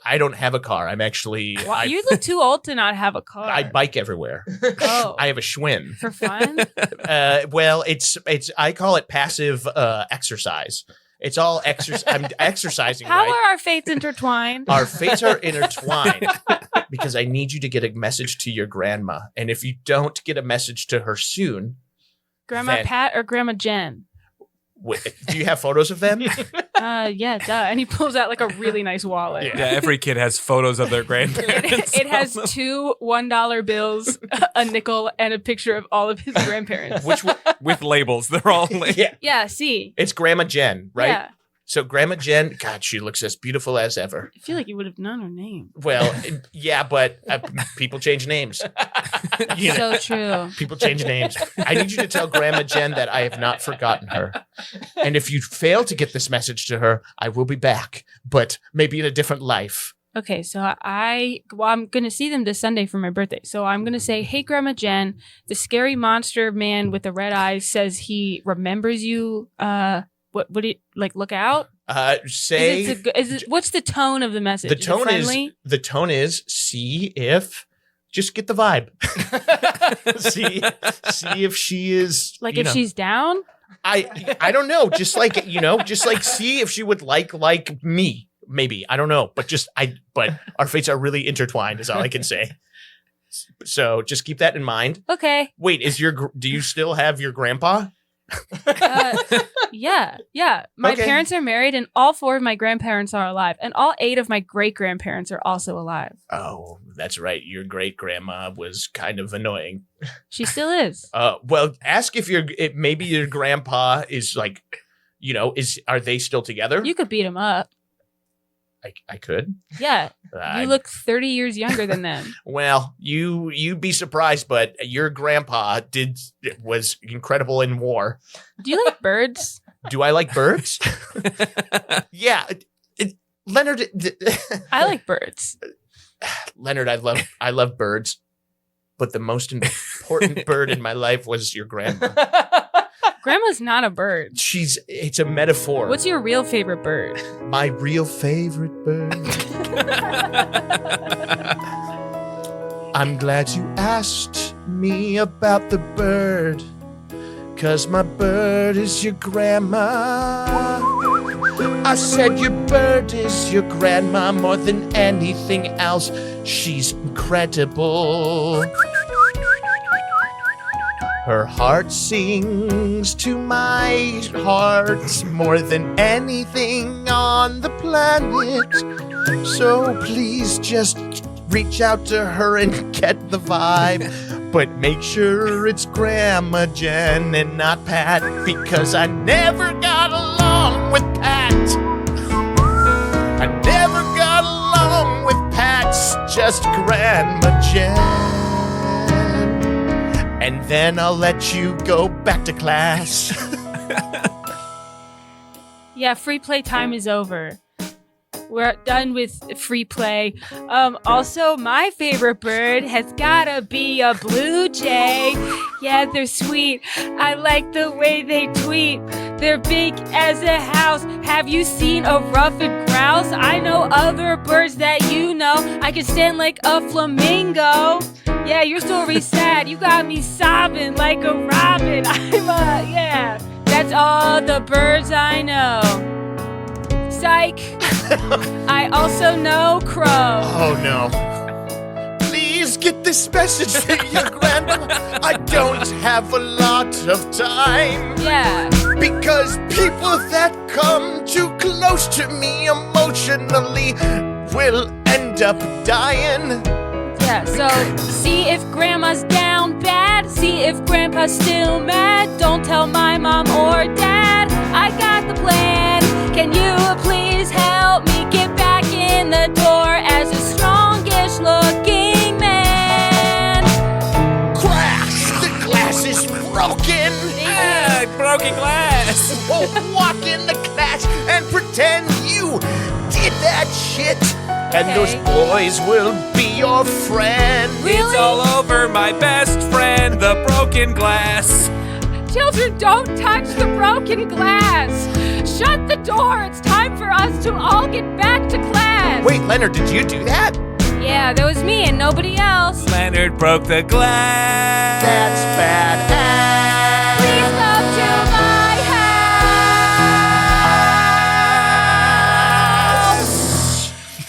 I don't have a car. I'm actually. Well, you look too old to not have a car. I bike everywhere. Oh. I have a Schwinn. For fun? It's. I call it passive exercise. It's all exercise. I'm exercising. How right? are our fates intertwined? Our fates are intertwined because I need you to get a message to your grandma, and if you don't get a message to her soon, Grandma Pat or Grandma Jen? Do you have photos of them? Yeah, duh. And he pulls out like a really nice wallet. Yeah, every kid has photos of their grandparents. It has 2 $1 bills, a nickel, and a picture of all of his grandparents. With labels. They're all labeled. Yeah, see. It's Grandma Jen, right? Yeah. So Grandma Jen, God, she looks as beautiful as ever. I feel like you would have known her name. Well, yeah, but people change names. So true. People change names. I need you to tell Grandma Jen that I have not forgotten her. And if you fail to get this message to her, I will be back, but maybe in a different life. Okay, so I'm going to see them this Sunday for my birthday. So I'm going to say, hey, Grandma Jen, the scary monster man with the red eyes says he remembers you. What would it like? Look out! Say. What's the tone of the message? The tone is see if. Just get the vibe. see if she is like if she's down. I don't know. Just like see if she would like me. Maybe I don't know. But our fates are really intertwined. Is all I can say. So just keep that in mind. Okay. Wait, do you still have your grandpa? Yeah. My parents are married, and all 4 of my grandparents are alive, and all 8 of my great grandparents are also alive. Oh, that's right. Your great grandma was kind of annoying. She still is. Well, ask if maybe your grandpa is like, are they still together? You could beat him up. I could. Yeah. You look 30 years younger than them. Well, you'd be surprised, but your grandpa was incredible in war. Do you like birds? Do I like birds? Yeah. Leonard. I like birds. Leonard, I love birds, but the most important bird in my life was your grandma. Grandma's not a bird. It's a metaphor. What's your real favorite bird? My real favorite bird. I'm glad you asked me about the bird, 'cause my bird is your grandma. I said your bird is your grandma more than anything else. She's incredible. Her heart sings to my heart more than anything on the planet. So please just reach out to her and get the vibe. But make sure it's Grandma Jen and not Pat, because I never got along with Pat. I never got along with Pat's just Grandma Jen. And then I'll let you go back to class. Yeah, free play time is over. We're done with free play. Also, my favorite bird has gotta be a blue jay. Yeah, they're sweet. I like the way they tweet. They're big as a house. Have you seen a ruffed grouse? I know other birds that you know. I can stand like a flamingo. Yeah, your story's sad. You got me sobbing like a robin. That's all the birds I know. Psych. I also know Crow. Oh no. Please get this message to your grandma. I don't have a lot of time. Yeah. Because people that come too close to me emotionally will end up dying. Yeah, so see if grandma's down bad. See if grandpa's still mad. Don't tell my mom or dad. I got the plan. Can you please help me get back in the door as the strongest looking man? Crash! The glass is broken. Ah, broken glass. Walk in the class and pretend you did that shit. And those boys will be your friend. Really? It's all over, my best friend, the broken glass. Children, don't touch the broken glass. Shut the door. It's time for us to all get back to class. Wait, Leonard, did you do that? Yeah, that was me and nobody else. Leonard broke the glass. That's badass. Please come to my house.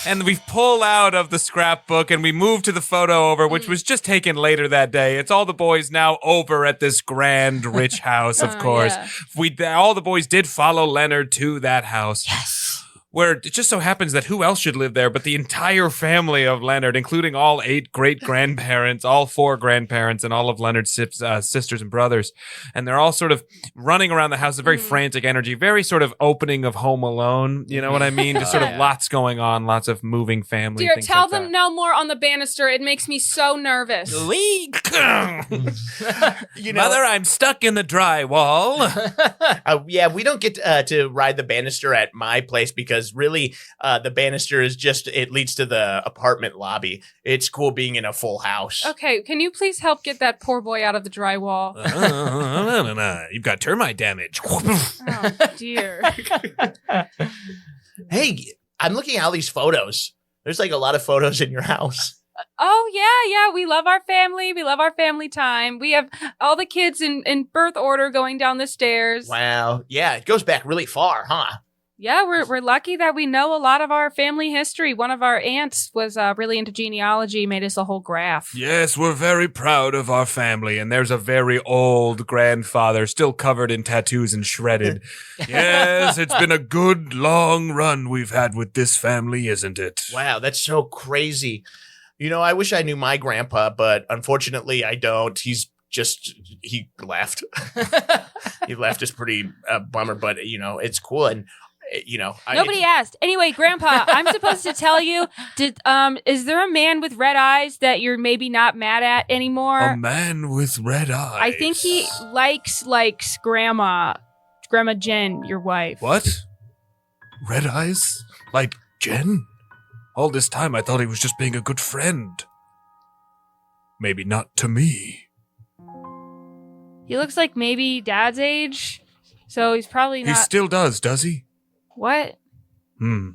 And we pull out of the scrapbook and we move to the photo over, which was just taken later that day. It's all the boys now over at this grand, rich house, of course. Yeah. All the boys did follow Leonard to that house. Yes. Where it just so happens that who else should live there but the entire family of Leonard, including all 8 great-grandparents, all 4 grandparents, and all of Leonard's sisters and brothers. And they're all sort of running around the house, a very frantic energy, very sort of opening of Home Alone, you know what I mean? Just sort of lots going on, lots of moving family, Dear, things tell like them that. no more on the banister. It makes me so nervous. You know, Mother, I'm stuck in the drywall. yeah, we don't get to ride the banister at my place because really the banister is just, it leads to the apartment lobby. It's cool being in a full house. Okay, can you please help get that poor boy out of the drywall? You've got termite damage. Oh, dear. Hey, I'm looking at all these photos. There's like a lot of photos in your house. Oh, yeah. We love our family. We love our family time. We have all the kids in birth order going down the stairs. Wow. Yeah, it goes back really far, huh? Yeah, we're lucky that we know a lot of our family history. One of our aunts was really into genealogy, made us a whole graph. Yes, we're very proud of our family, and there's a very old grandfather still covered in tattoos and shredded. Yes, it's been a good, long run we've had with this family, isn't it? Wow, that's so crazy. You know, I wish I knew my grandpa, but unfortunately I don't. He left. He left is pretty bummer, but, you know, it's cool. And, you know. Nobody asked. Anyway, Grandpa, I'm supposed to tell you, is there a man with red eyes that you're maybe not mad at anymore? A man with red eyes. I think he likes Grandma Jen, your wife. What? Red eyes? Like Jen? All this time I thought he was just being a good friend. Maybe not to me. He looks like maybe Dad's age, so he's probably not. He still does he? What?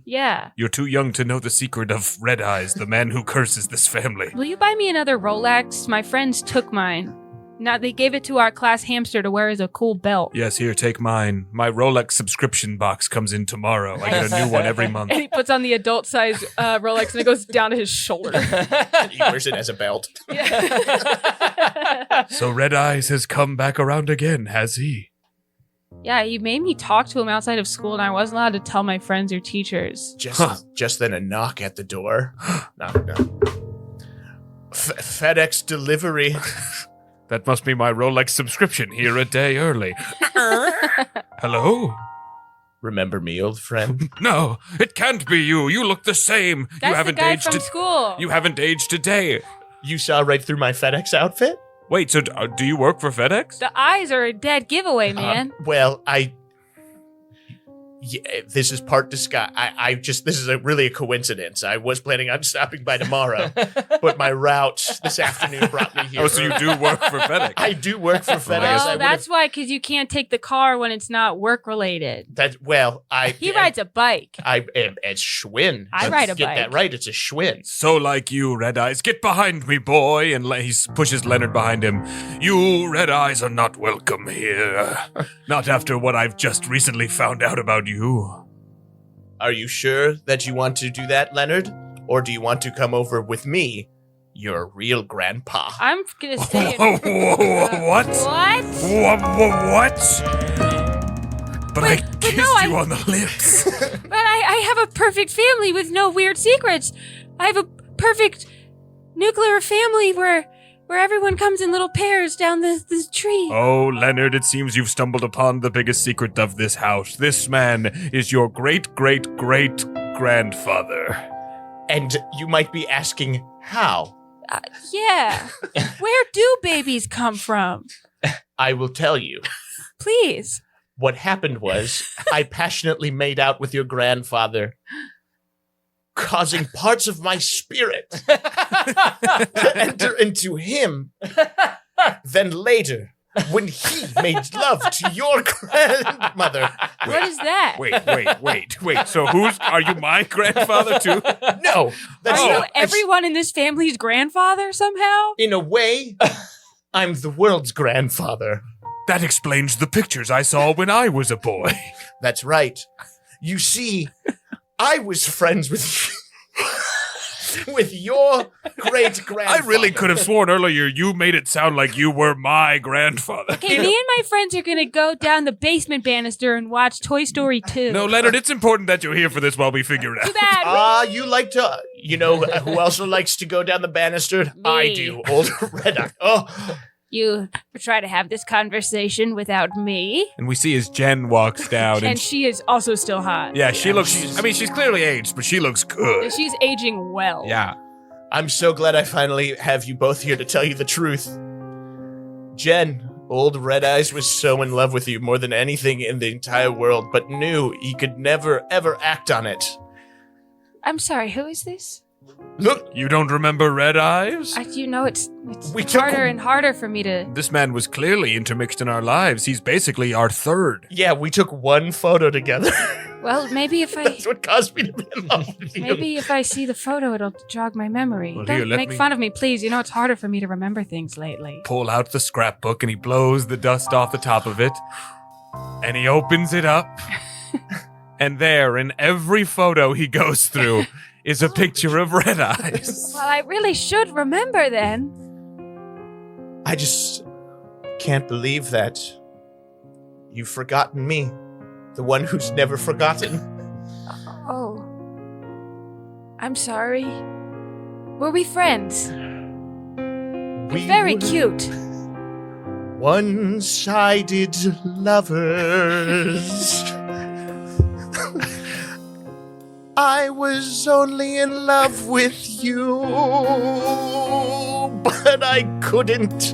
Yeah. You're too young to know the secret of Red Eyes, the man who curses this family. Will you buy me another Rolex? My friends took mine. Now they gave it to our class hamster to wear as a cool belt. Yes, here, take mine. My Rolex subscription box comes in tomorrow. I get a new one every month. And he puts on the adult size Rolex and it goes down to his shoulder. He wears it as a belt. Yeah. So Red Eyes has come back around again, has he? Yeah, he made me talk to him outside of school and I wasn't allowed to tell my friends or teachers. Just then a knock at the door. Knock. FedEx delivery. That must be my Rolex subscription here a day early. Hello? Remember me, old friend? No, it can't be you. You look the same. That's you haven't the guy aged from school. You haven't aged a day. You saw right through my FedEx outfit? Wait, so do you work for FedEx? The eyes are a dead giveaway, man. Well, this is part disguise. This is really a coincidence. I was planning on stopping by tomorrow, but my route this afternoon brought me here. Oh, so you do work for FedEx? I do work for FedEx. Well, that's why, because you can't take the car when it's not work related. He rides a bike. It's Schwinn. I ride a Get bike. that right. It's a Schwinn. So like you, Red Eyes, get behind me, boy. And he pushes Leonard behind him. You, Red Eyes, are not welcome here. Not after what I've just recently found out about you. Are you sure that you want to do that, Leonard? Or do you want to come over with me, your real grandpa? I'm gonna say What? What? What? But I But kissed no, you on the lips. But I have a perfect family with no weird secrets. I have a perfect nuclear family where everyone comes in little pairs down this tree. Oh, Leonard, it seems you've stumbled upon the biggest secret of this house. This man is your great-great-great-grandfather. And you might be asking, how? Yeah. Where do babies come from? I will tell you. Please. What happened was, I passionately made out with your grandfather, causing parts of my spirit to enter into him. Then later, when he made love to your grandmother. What is that? Wait. So are you my grandfather too? No. That's Are you not- everyone in this family's grandfather somehow? In a way, I'm the world's grandfather. That explains the pictures I saw when I was a boy. That's right. You see, I was friends with with your great-grandfather. I really could have sworn earlier you made it sound like you were my grandfather. Okay, me and my friends are gonna go down the basement banister and watch Toy Story 2. No, Leonard, it's important that you're here for this while we figure it Too out. bad. You like to, you know, who also likes to go down the banister? I do, old Red Eye. Oh, You try to have this conversation without me. And we see as Jen walks down And she is also still hot. yeah, she looks, she's clearly aged, but she looks good. She's aging well. Yeah. I'm so glad I finally have you both here to tell you the truth. Jen, old Red Eyes was so in love with you more than anything in the entire world, but knew he could never, ever act on it. I'm sorry, who is this? Look, You don't remember Red Eyes? You know, it's We took- harder and harder for me to... This man was clearly intermixed in our lives. He's basically our third. yeah, we took one photo together. Well, maybe if I... That's what caused me to be in love with you. Maybe if I see the photo, it'll jog my memory. Well, Don't here, let make me- fun of me, please. You know, it's harder for me to remember things lately. Pull out the scrapbook and he blows the dust off the top of it. And he opens it up. And there, in every photo he goes through, is a picture of Red Eyes. Well, I really should remember then. I just can't believe that you've forgotten me, the one who's never forgotten. Oh. I'm sorry. Were we friends? We Very were cute. One-sided lovers. I was only in love with you, but I couldn't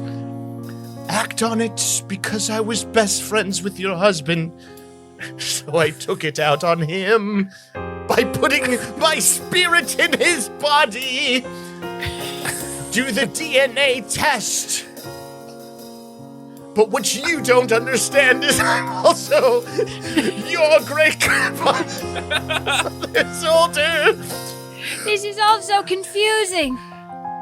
act on it because I was best friends with your husband. So I took it out on him by putting my spirit in his body. Do the DNA test. But what you don't understand is I'm also your great-grandfather. It's older. This is all so confusing.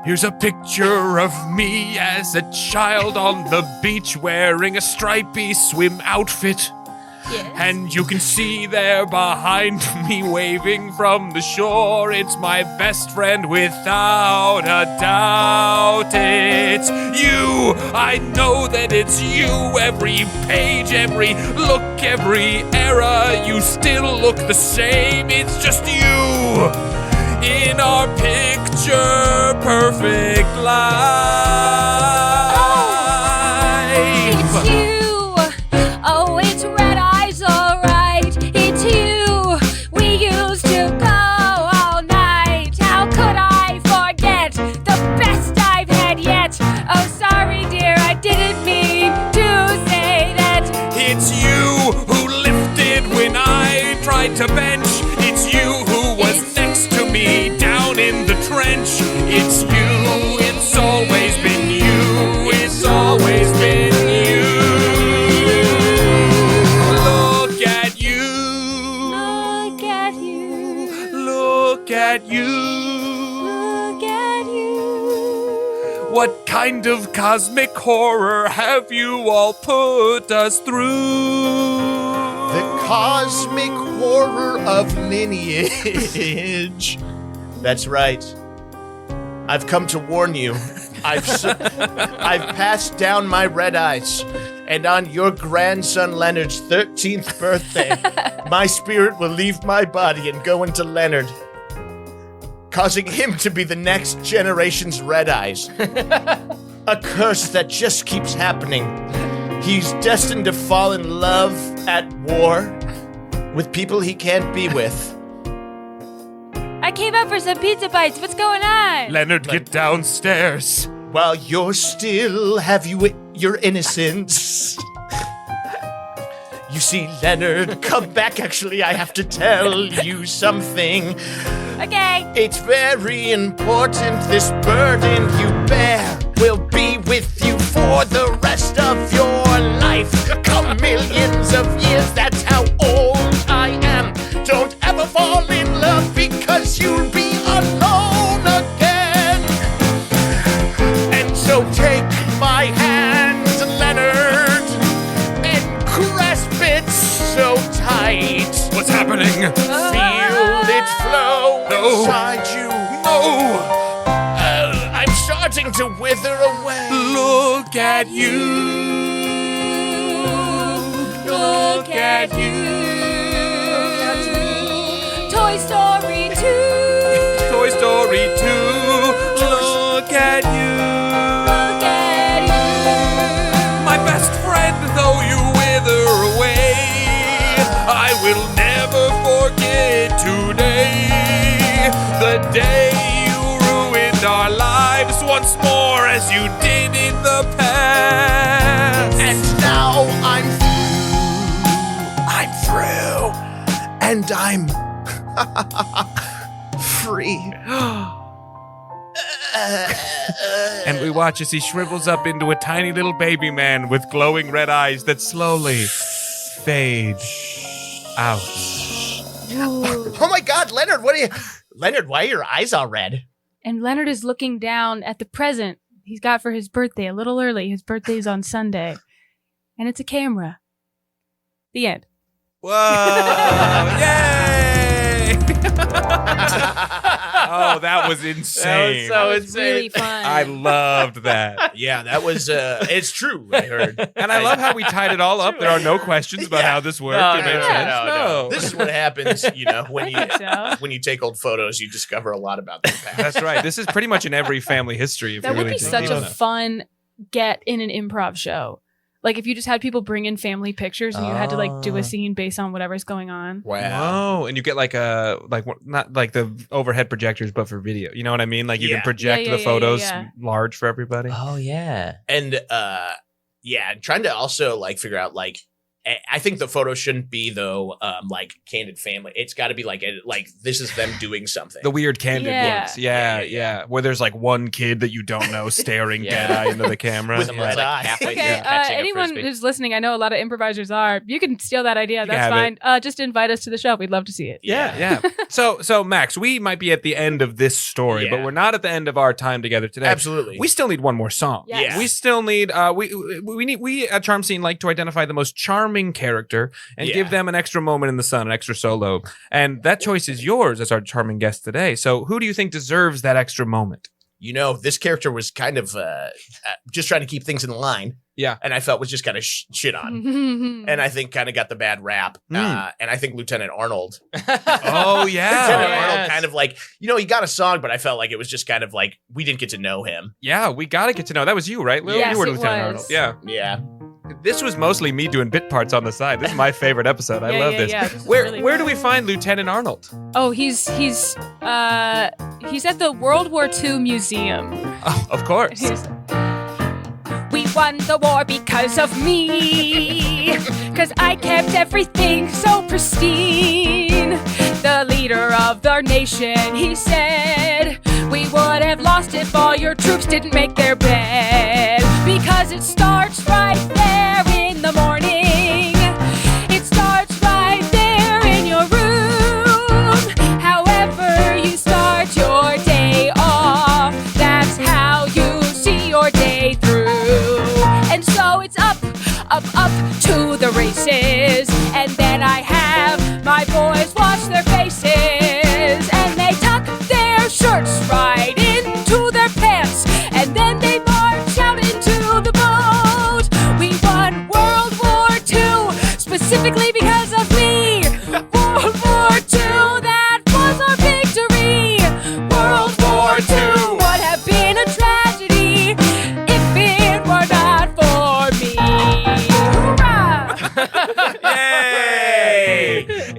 Here's a picture of me as a child on the beach wearing a stripy swim outfit. Yes. And you can see there behind me waving from the shore. It's my best friend without a doubt. It's you. I know that it's you. Every page, every look, every era, you still look the same. It's just you in our picture perfect life. It's you. Oh, it's Red Eyes, alright. It's you. We used to go all night. How could I forget the best I've had yet? Oh, sorry, dear, I didn't mean to say that. It's you who lifted when I tried to bench. It's you who was next to me down in the trench. It's you, it's always been you, it's always been you. Look at you, Look at you. look at you. Look at you. What kind of cosmic horror have you all put us through? The cosmic horror of lineage. That's right. I've come to warn you. I've passed down my red eyes, and on your grandson Leonard's 13th birthday, my spirit will leave my body and go into Leonard, causing him to be the next generation's red eyes. A curse that just keeps happening. He's destined to fall in love at war with people he can't be with. I came up for some pizza bites. What's going on? Leonard, get downstairs. While you're still have your innocence. You see, Leonard, come back. Actually, I have to tell you something. Okay. It's very important. This burden you bear will be with you for the rest of your life. Come millions of years, that's how old I am. Don't ever fall in love because you'll be alone again. And so take my hand, Leonard, and grasp it so tight. What's happening? Feel it flow inside you. No! I'm starting to wither away. Look at you. Look at you. Toy Story 2. Toy Story 2. Look at you. Look at you. My best friend, though you wither away, I will never forget today. The day you ruined our lives once more as you did in the past. And now I'm through. And I'm free. And we watch as he shrivels up into a tiny little baby man with glowing red eyes that slowly fade out. Oh my God, Leonard, Leonard, why are your eyes all red? And Leonard is looking down at the present he's got for his birthday a little early. His birthday's on Sunday. And it's a camera. The end. Whoa! Yay! Oh, that was insane. That was It's really fun. I loved that. Yeah, that was, it's true, I heard. And I love how we tied it all up. There are no questions about how this worked. It made sense. No. This is what happens, when I think so. when you take old photos, you discover a lot about the past. That's right. This is pretty much in every family history. If That you would really be think such a about it. fun get in an improv show. Like if you just had people bring in family pictures and you had to like do a scene based on whatever's going on. Wow. Oh, and you get like not like the overhead projectors, but for video. You know what I mean? Like you can project Yeah, the photos yeah. large for everybody. Oh yeah. And trying to also like figure out like I think the photo shouldn't be though like candid family. It's got to be like this is them doing something. The weird candid Yeah. ones. Yeah. Where there's like one kid that you don't know staring dead eye into the camera. With Yeah, red like eye. halfway Okay, through catching a anyone frisbee. who's listening, I know a lot of improvisers are. You can steal that idea. can That's have fine. Just invite us to the show. We'd love to see it. Yeah. So Max, we might be at the end of this story, but Yeah. we're not at the end of our time together today. Absolutely. We still need one more song. Yes. We still need we at Charm Scene like to identify the most charming character and Yeah. give them an extra moment in the sun, an extra solo. And that choice is yours as our charming guest today. So who do you think deserves that extra moment? This character was kind of just trying to keep things in line. Yeah. And I felt was just kind of shit on. And I think kind of got the bad rap. And I think Lieutenant Arnold. Oh yeah. Lieutenant yes. Arnold kind of like, he got a song, but I felt like it was just kind of like we didn't get to know him. Yeah, we gotta get to know. That was you, right, Lil? Yes, You were it Lieutenant was. Arnold. Yeah. Yeah. This was mostly me doing bit parts on the side. This is my favorite episode. I love this. This is Where really where do fun. we find Lieutenant Arnold? Oh, he's at the World War II Museum. Oh, of course. We won the war because of me, 'cause I kept everything so pristine. The leader of our nation, he said, we would have lost if all your troops didn't make their bed. Because it starts right there in the morning. It starts right there in your room. However you start your day off, that's how you see your day through. And so it's up to the races, and then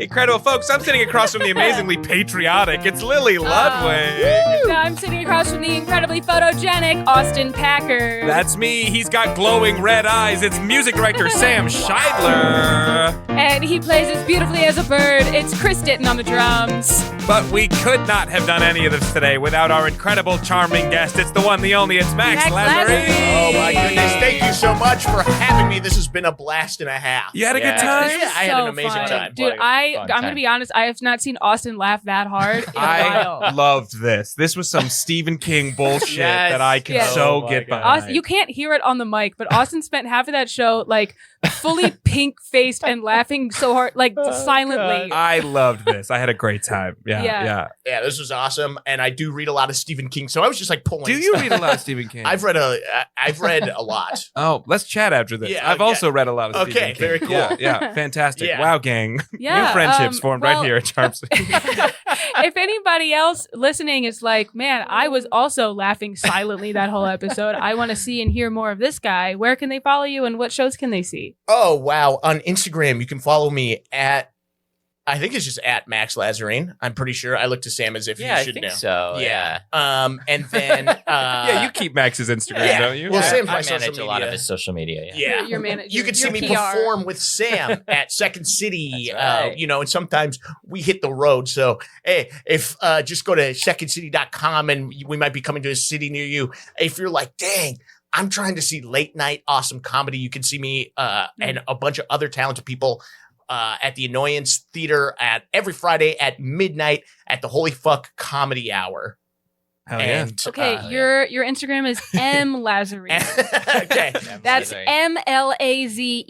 Incredible, folks. I'm sitting across from the amazingly patriotic. It's Lily Ludwig. I'm sitting across from the incredibly photogenic Austin Packer. That's me. He's got glowing red eyes. It's music director Sam Scheidler. And he plays as beautifully as a bird. It's Chris Ditton on the drums. But we could not have done any of this today without our incredible, charming guest. It's the one, the only. It's Max Lazerine. Oh my goodness! Thank you so much for having me. This has been a blast and a half. You had a good time? Yeah, I had an amazing time. Dude, I'm going to be honest. I have not seen Austin laugh that hard in a while. I loved this. This was some Stephen King bullshit Yes. that I can Yes. so Oh my get God. behind. Austin, you can't hear it on the mic, but Austin spent half of that show like fully pink-faced and laughing so hard, like silently. I loved this. I had a great time. Yeah. Yeah. Yeah, this was awesome, and I do read a lot of Stephen King, so I was just like pulling. Do you read a lot of Stephen King? I've read a lot. Oh, let's chat after this. Yeah, I've also read a lot of Okay, Stephen King. very cool. Yeah, fantastic. Yeah. Wow, gang. Yeah, New friendships formed well- right here at Charms. If anybody else listening is like, man, I was also laughing silently that whole episode. I want to see and hear more of this guy. Where can they follow you and what shows can they see? Oh wow! On Instagram, you can follow me at. I think it's just at Max Lazerine. I'm pretty sure. I look to Sam as if Yeah, he I should think know. so. Yeah. And then Yeah, you keep Max's Instagram, yeah. don't you? Well, Yeah. Sam's I my social manage a lot of media. his social media. Yeah. Yeah, Your manager, you can see your me PR. perform with Sam at Second City. That's right. And sometimes we hit the road. So, hey, if just go to secondcity.com and we might be coming to a city near you. If you're like, dang, I'm trying to see late night awesome comedy, you can see me and a bunch of other talented people at the Annoyance Theater at every Friday at midnight at the Holy Fuck Comedy Hour. Hell yeah. And, Okay, your Instagram is M Lazarine. okay. That's Lazarine.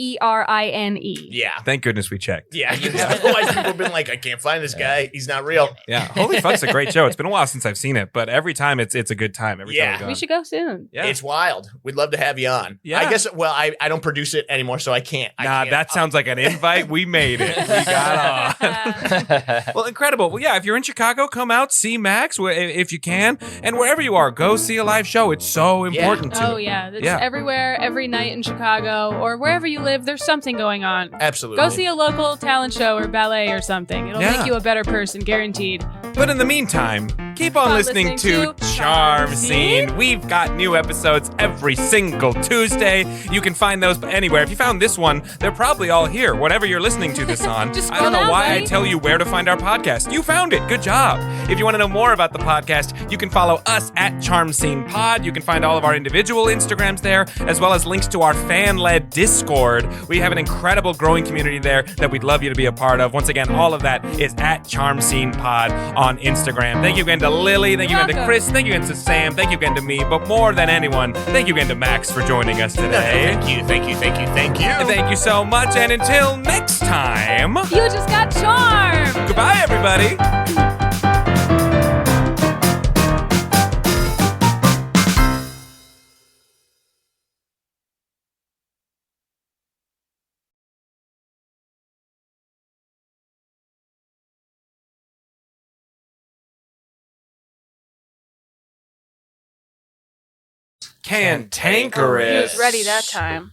MLAZERINE. Yeah. Thank goodness we checked. Yeah. Otherwise, people have been like, I can't find this guy. He's not real. Yeah. Holy Fuck's a great show. It's been a while since I've seen it, but every time it's a good time. Every Yeah. time We should go soon. Yeah. It's wild. We'd love to have you on. Yeah. I guess, well, I don't produce it anymore, so I can't. That sounds like an invite. We made it. We got on. Well, incredible. Well, yeah, if you're in Chicago, come out, see Max if you can. And wherever you are, go see a live show. It's so important to Oh yeah, it's Yeah. everywhere, every night in Chicago or wherever you live. There's something going on. Absolutely. Go see a local talent show or ballet or something. It'll Yeah. make you a better person, guaranteed. But in the meantime, keep on listening to Charm Scene. We've got new episodes every single Tuesday. You can find those anywhere. If you found this one, they're probably all here, whatever you're listening to this on. Just I don't know scroll down, why I buddy. tell you where to find our podcast. You found it. Good job. If you want to know more about the podcast, you can follow us at Charm Scene Pod. You can find all of our individual Instagrams there, as well as links to our fan-led Discord. We have an incredible growing community there that we'd love you to be a part of. Once again, all of that is at Charm Scene Pod on Instagram. Thank you again to Lily. Thank you again to Welcome. Chris. Thank you again to Sam. Thank you again to me. But more than anyone, thank you again to Max for joining us today. Thank you. Thank you. Thank you. Thank you. And thank you so much. And until next time, You just got charmed. goodbye, everybody. Cantankerous. He was ready that time.